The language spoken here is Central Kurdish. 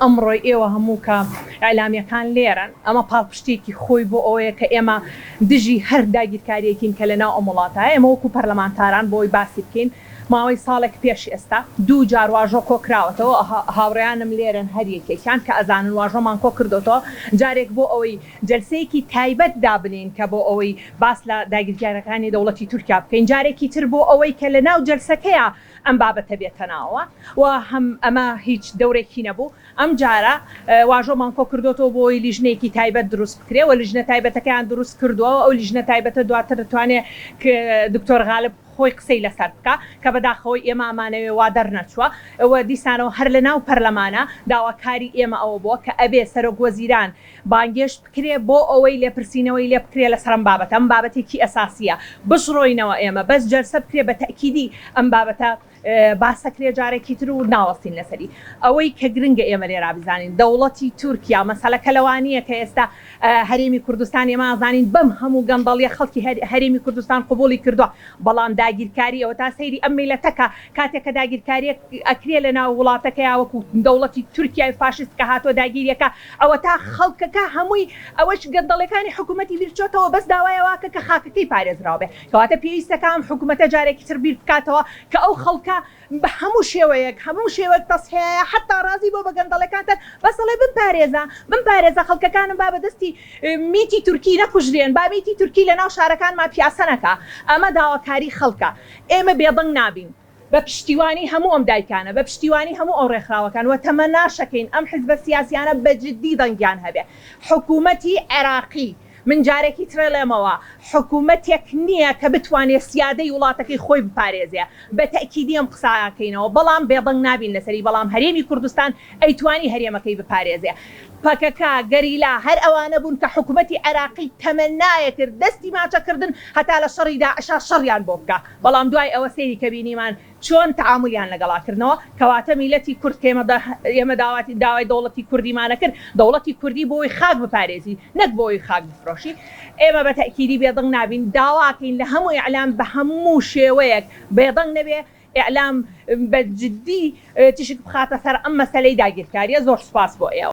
ئەمڕۆی ئێوە هەموو کە ئەعلامیەکان لێرن ئەمە پاڵپشتێکی خۆی بۆ ئەوەیە کە ئێمە دژی هەر داگیرکاریەکین کە لەناو ئەم وڵاتایە ئێمە وەکو پەرلەمانتاران بۆی باسی بکەین ماوەی ساڵێک پێشی ئێستا دوو جار واژۆ کۆکراوەتەوە هاوڕێیانم لێرن هەر یەکێکیان کە ئەزانن واژۆمان کۆ کردوتەوە جارێک بۆ ئەوەی جەلسەیەکی تایبەت دابنین کە بۆ ئەوەی باس لە داگیرکاریەکانی دەوڵەتی تورکیا بکەین جارێکی تر بۆ ئەوەی کە لەناو جەلسەکەیە ئەم بابەتە بێتەناوە و هەم ئەمە هیچ دەورێکی نەبوو ئەم جارە واژۆمان کۆ کردوتەوە بۆی لیژنەیەکی تایبەت دروست بکرێ و لیژنە تایبەتەکەیان دروست کردووە ئەو لیژنە تایبەتە دواتر دەتوانێت دکتۆر غالب خۆی قسەی لەسەر بکە کە بەداخەوەی ئێمە ئەمانەوێ وا دەرنەچووە ئەوە دیسانەوە هەر لە ناو پەرلەمانە داواکاری ئێمە ئەوە بووە کە ئەبێ سەرۆک وەزیران بانگێشت بکرێ بۆ ئەوەی لێپرسینەوەی لێ بکرێ لەسەر ئەم بابەتە ئەم بابەتێکی ئەساسیە بشڕۆینەوە ئێمە بەس جەلسە بکرێ بە تەکیدی ئەم بابەتە باسەکرێ جارێکی تر و ناوەستین لەسەری ئەوەی کە گرنگە ئێمە لێرا بزانین دەوڵەتی تورکیا مەسەلەکە لەوانەیە کە ئێستا هەرێمی کوردستان ئێمە ئازانین بەم هەموو گەندەڵیە خەڵکی هەرێمی کوردستان قبوڵی کردووە بەڵام داگیرکاری ئەوە تا سەیری ئەم میلەتەکە کاتێککە داگیرکاریە ئەکرێ لە ناو وڵاتەکەی وەکو دەوڵەتی تورکیای فاشست کە هاتۆ داگیریەکە ئەوە تا خەڵکەکە هەمووی ئەوەش گەندەڵەکانی حکوومەتی بیرچۆتەوە بەس داوایەوەکە کە خاکەکەی پارێزراوە بێ کەواتە پێویستەکەم حکوومەتە جارێکی تر بیر بکاتەوە کە ئەو خەڵکە بە هەموو شێوەیەک تەسهەیە حتا ڕازی بۆ بە گەندەڵەکانتر بەسەڵێ بمپارێزە خەڵکەکانم با بەدەستی میتی تورکی نەکوژرێن با میتی تورکی لە ناو شارەکانمان پیاسە نەکا ئەمە داواکاری خەڵکە ئێمە بێدەنگ نابین بە پشتیوانی هەموو ئەم دایکانە بە پشتیوانی هەموو ئەو ڕێکخراوەکان و تەمە ناشەکەین ئەم حیزبە سیاسیانە بەجددی دەنگیان هەبێ حکوومەتی عێراقی من جارێکی ترێڵێمەوە حکوومەتێک نییە کە بتوانێت سیادەی وڵاتەکەی خۆی بپارێزێ بە تەکیدی ئەم قساکەینەوە بەڵام بێدەنگ نابین لەسەری بەڵام هەرێمی کوردستان ئەیتوانی هەرێمەکەی بپارێزێ پەکەکە گەریلا هەر ئەوانە بوون کە حکوومەتی عێراقی تەمەنایە کرد دەستی ماچەکردن هەتا لە شەڕی داعشا شەڕیان بۆ بکە بەڵام دوای ئەوە سەیری کە بینیمان چۆن تەعاملیان لەگەڵاکردنەوە کەواتە میلەتی کورد کە ئێمە داوای دەوڵەتی کوردیمانە کرد دەوڵەتی کوردی بۆی خاک بپارێزی نەک بۆی خاک بفرۆشی ئێمە بە تەکیدی بێدەنگ نابین داواکەین لە هەموو ئیعلام بە هەموو شێوەیەک بێدەنگ نەبێ ئیعلام بەجددی تشک بخاتە سەر ئەم مەسەلەی داگیرکاریە زۆر سوپاس بۆ ئێوە